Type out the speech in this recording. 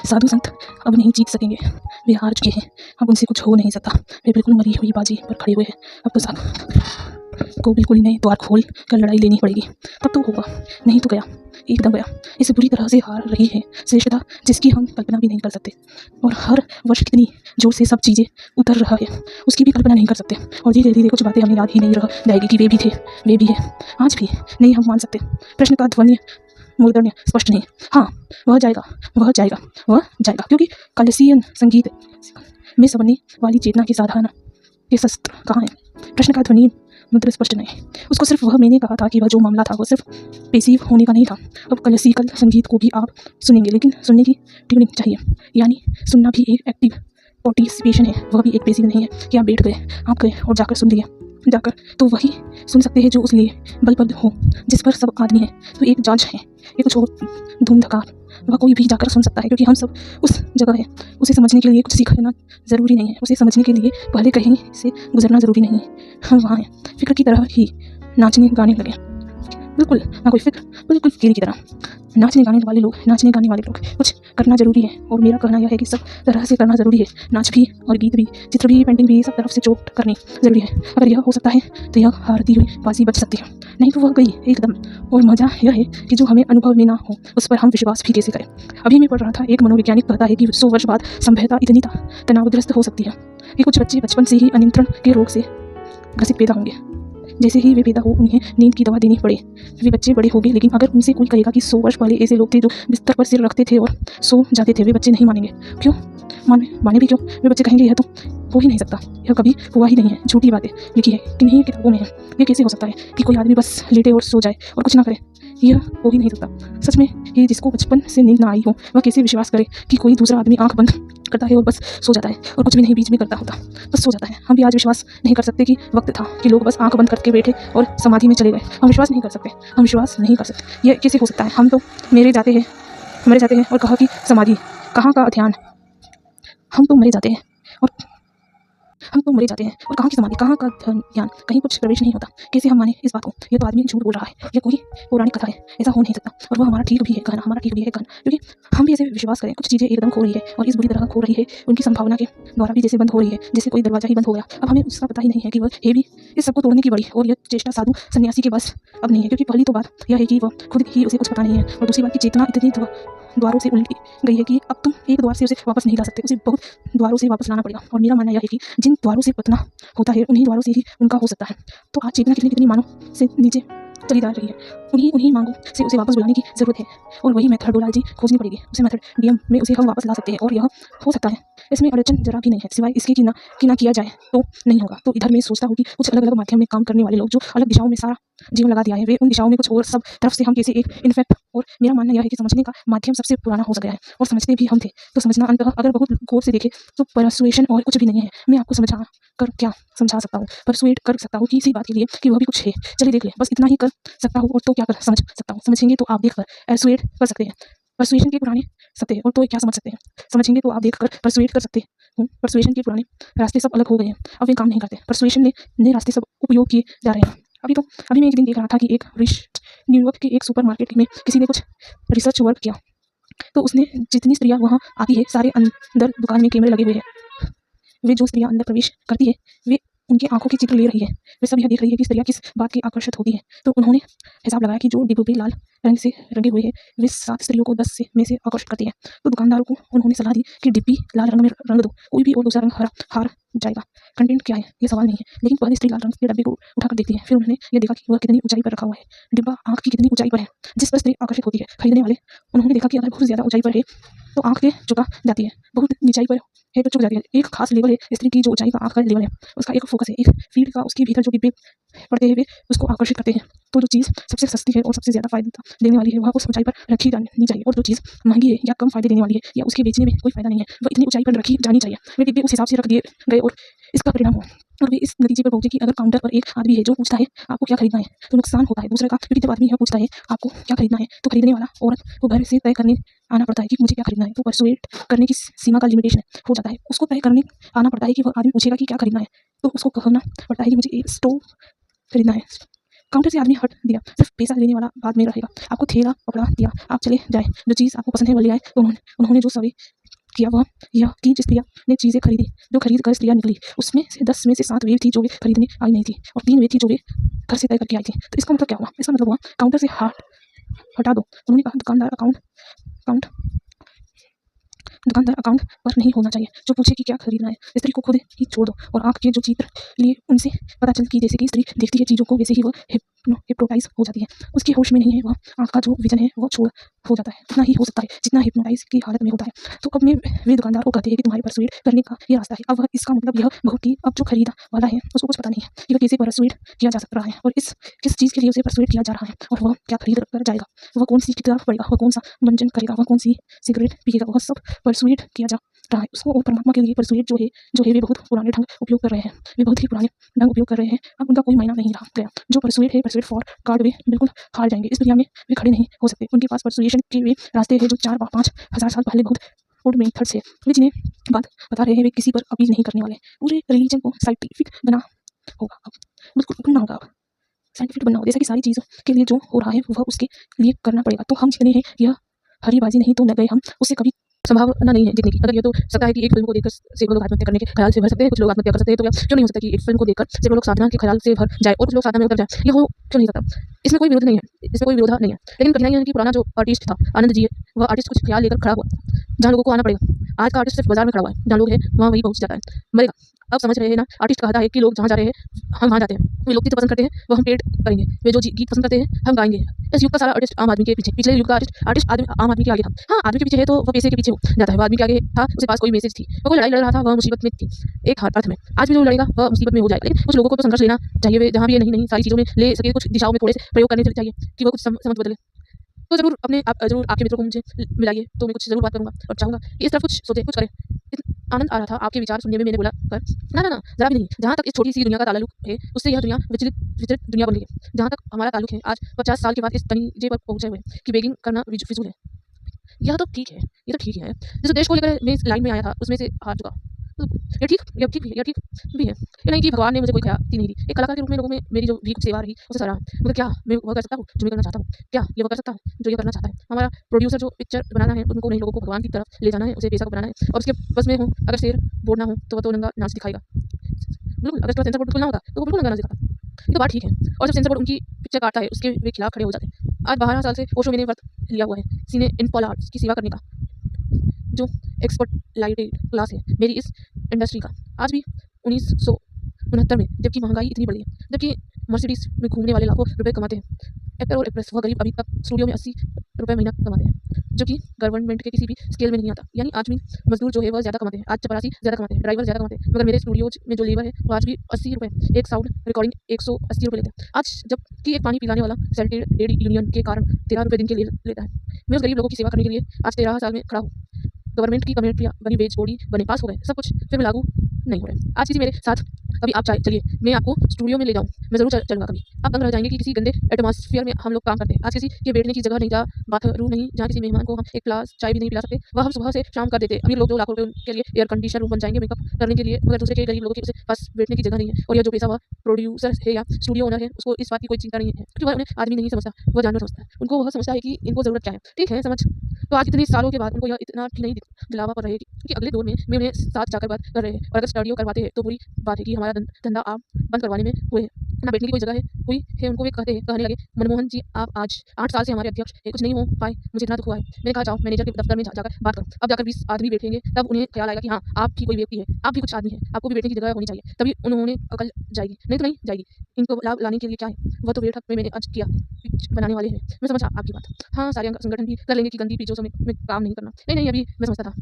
साधु संत अब नहीं जीत सकेंगे, वे हार चुके हैं, अब उनसे कुछ हो नहीं सकता। वे बिल्कुल मरी हुई बाजी पर खड़े हुए हैं। अब तो साधु को बिल्कुल नए द्वार खोल कर लड़ाई लेनी पड़ेगी, तब तो होगा, नहीं तो गया, एकदम गया। इसे बुरी तरह से हार रही है श्रेष्ठता, जिसकी हम कल्पना भी नहीं कर सकते। और हर वर्ष कितनी जोर से सब चीज़ें उतर रहा है, उसकी भी कल्पना नहीं कर सकते। और धीरे धीरे कुछ बातें हमें याद ही नहीं रह जाएगी कि वे भी थे, वे भी है, आज भी नहीं हम मान सकते। प्रश्न का ध्वनि मूर्धन्य स्पष्ट नहीं। हाँ, वह जाएगा, वह जाएगा, वह जाएगा, क्योंकि कलसीयन संगीत में सबने वाली चेतना के साधन के शस्त्र कहाँ हैं? प्रश्न का ध्वनि मुद्र स्पष्ट नहीं। उसको सिर्फ वह मैंने कहा था कि वह जो मामला था वो सिर्फ पेसिव होने का नहीं था। अब क्लासिकल संगीत को भी आप सुनेंगे, लेकिन सुनने की ट्यूनिंग चाहिए, यानी सुनना भी एक एक्टिव पार्टिसिपेशन है, वह भी एक पेसिव नहीं है कि आप बैठ गए, आप गए और जाकर सुन लिए, जाकर तो वही सुन सकते हैं जो उस लिए बलबद्ध हो, जिस पर सब आदमी है। तो एक जज है, एक छोर धूमधकार, वह कोई भी जाकर सुन सकता है, क्योंकि हम सब उस जगह है। उसे समझने के लिए कुछ सीख लेना ज़रूरी नहीं है, उसे समझने के लिए पहले कहीं से गुजरना ज़रूरी नहीं है। हम वहाँ हैं, फिक्र की तरह ही नाचने गाने लगे, बिल्कुल ना कोई फिक्र, बिल्कुल कीड़ी की तरह नाचने गाने वाले लोग कुछ करना ज़रूरी है। और मेरा कहना यह है कि सब तरह से करना ज़रूरी है, नाच भी और गीत भी, चित्र भी, पेंटिंग भी, सब तरफ से चोट करनी ज़रूरी है। अगर यह हो सकता है तो यह हारती हुई बाजी बच सकती है, नहीं तो वह गई एकदम। और मज़ा यह है कि जो हमें अनुभव में ना हो उस पर हम विश्वास भी कैसे करें। अभी मैं पढ़ रहा था, एक मनोवैज्ञानिक कहता है कि 100 वर्ष बाद संभवतः इतनी तनावग्रस्त हो सकती है कि कुछ बच्चे बचपन से ही अनियंत्रण के रोग से ग्रसित पैदा होंगे। जैसे ही वे पैदा हो उन्हें नींद की दवा देनी पड़े, वे बच्चे बड़े हो गए। लेकिन अगर उनसे कोई कहेगा कि 100 वर्ष पहले ऐसे लोग थे जो बिस्तर पर सिर रखते थे और सो जाते थे, वे बच्चे नहीं मानेंगे। क्यों माने भी क्यों? वे बच्चे कहेंगे यह तो हो ही नहीं सकता, यह कभी हुआ ही नहीं है, झूठी बातें लिखी है, किन्हीं किताबों में है। यह कैसे हो सकता है कि कोई आदमी बस लेटे और सो जाए और कुछ ना करे? यह हो ही नहीं सकता। सच में ये जिसको बचपन से नींद ना आई हो वह कैसे विश्वास करे कि कोई दूसरा आदमी आंख बंद करता है और बस सो जाता है और कुछ भी नहीं बीच में करता होता, बस सो जाता है। हम भी आज विश्वास नहीं कर सकते कि वक्त था कि लोग बस आंख बंद करके बैठे और समाधि में चले गए। हम विश्वास नहीं कर सकते, हम विश्वास नहीं कर सकते। यह कैसे हो सकता है? हम तो मरे जाते हैं और कहा कि समाधि, कहाँ का ध्यान? हम तो मरे जाते हैं और कहाँ की समाधि, कहाँ का ज्ञान, कहीं कुछ प्रवेश नहीं होता। कैसे हम माने इस बात को? ये तो आदमी झूठ बोल रहा है, ये कोई पौराणिक कथा है, ऐसा हो नहीं सकता। और वह हमारा ठीक भी है कहना, क्योंकि हम भी ऐसे विश्वास करें कुछ चीज़ें एकदम खो रही है और इस बुरी तरह खो रही है, उनकी संभावना के द्वारा भी जैसे बंद हो रही है, जैसे कोई दरवाजा ही बंद हो गया। अब हमें उसका पता ही नहीं है कि वह है भी इस सबको तोड़ने की बड़ी। और यह चेष्टा साधु सन्यासी के बस अब नहीं है, क्योंकि पहली तो बात यह है कि वह खुद ही उसे कुछ पता नहीं है, और दूसरी बात की चेतना इतनी द्वारों से उलटी गई है कि अब तुम एक द्वार से उसे वापस नहीं ला सकते, उसे बहुत द्वारों से वापस लाना पड़ेगा। और मेरा मानना यह है कि जिन द्वारों से पतना होता है उन्हीं द्वारों से ही उनका हो सकता है। तो आज चेतना कितनी मानव से नीचे चली जा रही है, उन्हीं मांगों से उसे वापस बुलाने की जरूरत है। और वही मेथडोलॉजी खोजनी पड़ेगी, उसे मेथडियम में उसे हम वापस ला सकते हैं, और यह हो सकता है। इसमें अड़चन जरा भी नहीं है, सिवाय इसके कि ना किया जाए तो नहीं होगा। तो इधर मैं सोचता हूँ कि कुछ अलग अलग माध्यम में काम करने वाले लोग जो अलग दिशाओं में सारा जीवन लगा दिया है, वे उन दिशाओं में कुछ और सब तरफ से हम कैसे एक इनफैक्ट। और मेरा मानना यह है कि समझने का माध्यम सबसे पुराना हो गया है, और समझते भी हम थे। तो समझना अंततः अगर बहुत गौर से देखें तो परसुएशन और कुछ भी नहीं है। मैं आपको समझा सकता हूँ, परसुएट कर सकता हूँ किसी बात के लिए कि वह भी कुछ है, चलिए देख ले, बस इतना ही कर सकता हूँ। और तो क्या कर समझ सकता हूँ? समझेंगे तो आप देख कर परसुएट कर सकते हैं, परसुएशन के पुराने सकते हैं। और तो क्या समझ सकते हैं? समझेंगे तो आप देख कर परसुएट कर सकते हैं। परसुएशन के पुराने रास्ते सब अलग हो गए हैं, अब वे काम नहीं करते। परसुएशन ने नए रास्ते सब उपयोग किए जा रहे हैं। अभी मैं एक दिन देख रहा था कि न्यूयॉर्क के एक सुपरमार्केट में किसी ने कुछ रिसर्च वर्क किया। तो उसने जितनी स्त्रियां वहाँ आती है, सारे अंदर दुकान में कैमरे लगे हुए हैं। वे जो स्त्रियां अंदर प्रवेश करती है वे उनके आंखों के चित्र ले रही है, वे सब यह देख रही है कि स्त्रियां किस बात की आकर्षित होती है। तो उन्होंने हिसाब लगाया कि जो डिब्बे लाल रंग से रंगे हुए हैं वे 7 स्त्रियों को 10 में से आकर्षित करती है। तो दुकानदारों को उन्होंने सलाह दी कि डिब्बी लाल रंग में रंग दो, कोई भी और दूसरा रंग हार जाएगा। कंटेंट क्या है ये सवाल नहीं है, लेकिन पहले स्त्री लाल रंग के डब्बे को उठाकर देखती है, फिर उन्होंने यह देखा कि वह कितनी ऊंचाई पर रखा हुआ है, डिब्बा आंख की कितनी ऊंचाई पर है, जिस पर स्त्री आकर्षित होती है। खरीदने वाले उन्होंने देखा कि अगर बहुत ज्यादा ऊंचाई पर है तो आंख के झुका जाती है, बहुत नीचाई पर है तो चुक जाती है। एक खास लेवल है स्त्री की, जो ऊंचाई का आंख का लेवल है, उसका एक फोकस है, एक फील्ड का। उसके भीतर जो डिब्बे पड़ते हैं वे उसको आकर्षित करते हैं। तो जो चीज़ सबसे सस्ती है और सबसे ज़्यादा फायदा देने वाली है वह उस ऊंचाई पर रखी जानी चाहिए, और जो चीज़ महंगी है या कम फायदे देने वाली है या उसके बेचने में कोई फायदा नहीं है वह इतनी ऊंचाई पर रखी जानी चाहिए। वे डिब्बे उस हिसाब से रख दिए गए और इसका परिणाम हो, और वे इस नतीजे पर पहुंचे कि अगर काउंटर पर एक आदमी है जो पूछता है आपको क्या खरीदना है, तो नुकसान होता है दूसरे का, क्योंकि जब आदमी यह पूछता है आपको क्या खरीदना है तो खरीदने वाला औरत को घर से तय करने आना पड़ता है कि मुझे क्या खरीदना है। तो परसुएट करने की सीमा का लिमिटेशन हो जाता है, उसको तय करने आना पड़ता है कि वह आदमी पूछेगा कि क्या खरीदना है, तो उसको कहना पड़ता है कि मुझे एक स्टोव खरीदना है। काउंटर से आदमी हट दिया, सिर्फ पैसा लेने वाला बाद में रहेगा। आपको थेला पकड़ा दिया, आप चले जाए, जो चीज़ आपको पसंद है वो ले आए। तो उन्होंने जो सभी किया वह यह कि जिस प्रिया ने चीज़ें खरीदी, जो खरीद कर प्रिया निकली, उसमें से 10 में से 7 वे थी जो वे खरीदने आई नहीं थी और 3 वे थी जो वे घर से तय करके आई थी। तो इसका मतलब क्या हुआ? इसका मतलब हुआ काउंटर से हटा दो। उन्होंने कहा दुकानदार अकाउंट पर नहीं होना चाहिए। जो पूछे कि क्या खरीदना है, स्त्री को खुद ही छोड़ दो और आँख के जो चित्र लिए उनसे पता चल कि जैसे कि स्त्री देखती है चीज़ों को वैसे ही वह हिप्नोटाइज हो जाती है। उसकी होश में नहीं है, वह आँख का जो विजन है वह छोड़ हो जाता है। उतना ही हो सकता है जितना हिप्नोटाइज की हालत में होता है। तो अब मैं वे दुकानदार को कहते हैं कि तुम्हारे परसुएड करने का ये रास्ता है। अब वह इसका मतलब यह बहुत कि अब जो खरीदा वाला है उसको कुछ पता नहीं है कि वह कैसे परसुएड किया जा रहा है और किस चीज़ के लिए उसे परसुएड किया जा रहा है और वह क्या खरीद कर जाएगा, वह कौन सी किताब पढ़ेगा, वह कौन सा मंजन करेगा, वह कौन सी सिगरेट पिएगा, वह सब परसुएड किया जा रहा है उसको। और परमात्मा के लिए परसुएड जो है वे बहुत पुराने ढंग उपयोग कर रहे हैं, वे बहुत ही पुराने ढंग उपयोग कर रहे हैं। अब उनका कोई मायना नहीं रहा गया। जो परसुएड है, परसुएड फॉर कार्ड वे बिल्कुल हार जाएंगे। इस दुनिया में वे खड़े नहीं हो सकते। उनके पास परसुएशन के वे रास्ते हैं जो 4-5 हज़ार साल पहले बहुत ओल्ड मेथड्स है। वे जिन्हें बात बता रहे हैं वे किसी पर अपील नहीं करने वाले। पूरे रिलीजन को साइंटिफिक बना होगा, अब बिल्कुल बनना होगा, अब साइंटिफिक बनना होगा। जैसा कि सारी चीज़ों के लिए जो हो रहा है वह उसके लिए करना पड़ेगा। तो हम जीतने हैं, यह हरीबाजी नहीं तो न गए हम, उससे कभी संभावना नहीं है जीतने की। अगर ये तो सकता है कि एक फिल्म को देखकर सैकड़ों लोग आत्महत्या करने के ख्याल से भर सकते हैं, कुछ लोग आत्महत्या कर सकते हैं, तो क्यों नहीं हो सकता कि एक फिल्म को देखकर सैकड़ों लोग साधना के ख्याल से भर जाए और कुछ लोग साधना में उतर जाए? ये हो क्यों नहीं सकता? इसमें कोई विरोध नहीं है, इसमें कोई विरोध नहीं है। लेकिन कठिनाई है कि पुराना जो आर्टिस्ट था आनंद जी, वह आर्टिस्ट कुछ ख्याल लेकर खड़ा हुआ जहाँ लोगों को आना पड़ेगा। आज का आर्टिस्ट सिर्फ बाजार में खड़ा हुआ है, जहाँ लोग हैं वहाँ वही पहुँच जाता है, मरेगा। अब समझ रहे हैं ना? आर्टिस्ट कहता है कि लोग जहाँ जा रहे हैं हम वहाँ जाते हैं। वे लोकगीत पसंद करते हैं, वो हम पेड करेंगे। वे जो गीत पसंद करते हैं हम गाएंगे। इस युग का सारा आर्टिस्ट आम आदमी के पीछे, पिछले युग का आर्टिस्ट आम आदमी के आगे था। हाँ, आदमी के पीछे है तो वो पैसे के पीछे हो जाता है। वो आदमी के आगे था, उसके पास कोई मैसेज थी, वो कोई लड़ाई लड़ रहा था, वह मुसीबत में थी एक अर्थ में। आज भी जो लड़ेगा वह मुसीबत में हो जाएगा। लेकिन कुछ लोगों को तो संघर्ष लेना चाहिए, वे जहाँ भी ये नहीं सारी चीज़ों में ले सके, कुछ दिशाओं में थोड़े से प्रयोग करने चाहिए कि वो कुछ समझ बदले। तो ज़रूर ज़रूर आपके मित्रों को मुझे मिलाइए, तो मैं कुछ ज़रूर बात करूँगा और चाहूँगा कि इस तरफ कुछ सोचे, कुछ करें। आनंद आ रहा था आपके विचार सुनने में। मैंने बोला कर ना ज़रा भी नहीं। जहाँ तक इस छोटी सी दुनिया का ताल्लुक है उससे यह दुनिया विचलित दुनिया बन गई है। जहाँ तक हमारा ताल्लुक है, आज 50 साल के बाद इस नतीजे पर पहुँचे हुए कि बेगिंग करना फिजूल है। यह तो ठीक है, ये तो ठीक ही है। जिस देश को लेकर मैं इस लाइन में आया था उसमें से हार चुका। ये ठीक भी है। ये नहीं कि भगवान ने मुझे कोई ख्याति नहीं दी। एक कलाकार के रूप में लोगों में मेरी जो भी कुछ सेवा रही उसे सराहा, मगर क्या मैं वह कर सकता हूँ जो मैं करना चाहता हूँ? क्या ये वह कर सकता है जो ये करना चाहता है? हमारा प्रोड्यूसर जो पिक्चर बनाना है उनको नहीं, लोगों को भगवान की तरफ ले जाना है, उसे पेशा को बनाना है और उसके बस में हूँ। अगर शेर बोलना हो तो वह तो नंगा नाच दिखाएगा, बिल्कुल। अगर सेंसर बोर्ड खुलना होगा तो वो बिल्कुल नंगा नाच दिखाता। ये तो बात ठीक है। और जब सेंसर बोर्ड उनकी पिक्चर काटता है उसके वे खिलाफ खड़े हो जाते हैं। आज 12 साल से ओशो मैंने व्रत लिया हुआ है सीने इनफॉल आर्ट्स की सेवा करने का, जो एक्सपर्टलाइटेड क्लास है मेरी इस इंडस्ट्री का। आज भी 1969 में, जबकि महंगाई इतनी बढ़ी है, जबकि मर्सिडीज में घूमने वाले लाखों रुपए कमाते हैं, एक्टर और एक्ट्रेस वह गरीब अभी तक स्टूडियो में 80 रुपये महीना कमाते हैं, जो कि गवर्नमेंट के किसी भी स्केल में नहीं आता। यानी आज भी मजदूर जो है वह ज़्यादा कमाते हैं, आज चपरासी ज़्यादा कमाते हैं, ड्राइवर ज़्यादा कमाते हैं, मगर मेरे स्टूडियो में जो लेबर है वो आज भी 80 रुपये, एक साउंड रिकॉर्डिंग 180 रुपये लेते हैं। आज जबकि एक पानी पिलाने वाला सेल्टेड ट्रेड यूनियन के कारण 13 रुपये दिन के लिए लेता है। मैं उस गरीब लोगों की सेवा करने के लिए आज 13 साल में खड़ा हूँ। गवर्नमेंट की कमेटियाँ बनी, वेज बॉडी बने, पास हो गए, सब कुछ फिर भी लागू नहीं हो रहे। आज किसी मेरे साथ कभी आप चलिए, मैं आपको स्टूडियो में ले जाऊँ, मैं ज़रूर चलूँगा कभी। आप दंग रह जाएंगे कि किसी गंदे एटमॉस्फेयर में हम लोग काम करते हैं। आज किसी के बैठने की जगह नहीं, जहाँ बाथरूम नहीं, जहाँ किसी मेहमान को हम एक ग्लास चाय भी नहीं पिला सकते, वह हम सुबह से शाम कर देते हैं। अमीर लोग जो लाखों रुपये उनके लिए एयर कंडीशनर रूम बन जाएंगे मेकअप करने के लिए, मगर दूसरे के गरीब लोगों के पास बैठने की जगह नहीं है। और यह जो पैसा वह प्रोड्यूसर है या स्टूडियो ओनर है उसको इस बात की कोई चिंता नहीं है, क्योंकि वह उन्हें आदमी नहीं समझता, वह जानवर समझता है। उनको वह समझता है कि इनको ज़रूरत क्या है। ठीक है, समझ। तो आज इतने सालों के बाद उनको यह इतना भी नहीं दिलावा पर रहेगी, क्योंकि अगले दौर में मैं उन्हें साथ जाकर बात कर रहे हैं। और अगर स्टूडियो करवाते हैं तो बुरी बात है कि हमारा धंधा आप बंद करवाने में हुए हैं ना, बैठने की कोई जगह है हुई है। उनको वे कहने लगे, मनमोहन जी आप आज 8 साल से हमारे अध्यक्ष है, कुछ नहीं हो पाए, मुझे इतना दुख हुआ है। मैंने कहा जाओ मैनेजर के दफ्तर में जाकर बात करो। अब जाकर 20 आदमी बैठेंगे, तब उन्हें ख्याल आएगा कि हाँ आप भी कोई व्यक्ति है, आप भी कुछ आदमी है, आपको भी बैठने की जगह होनी चाहिए, तभी उन्होंने अकल जाएगी, नहीं तो नहीं जाएगी। इनको लाभ लाने के लिए क्या है, वह तो बैठक में मैंने आज किया बनाने वाले हैं। मैं समझा आपकी बात। हाँ, सारे संगठन भी कर लेंगे कि गंदी चीज़ों में काम नहीं करना। नहीं, अभी मैं समझता था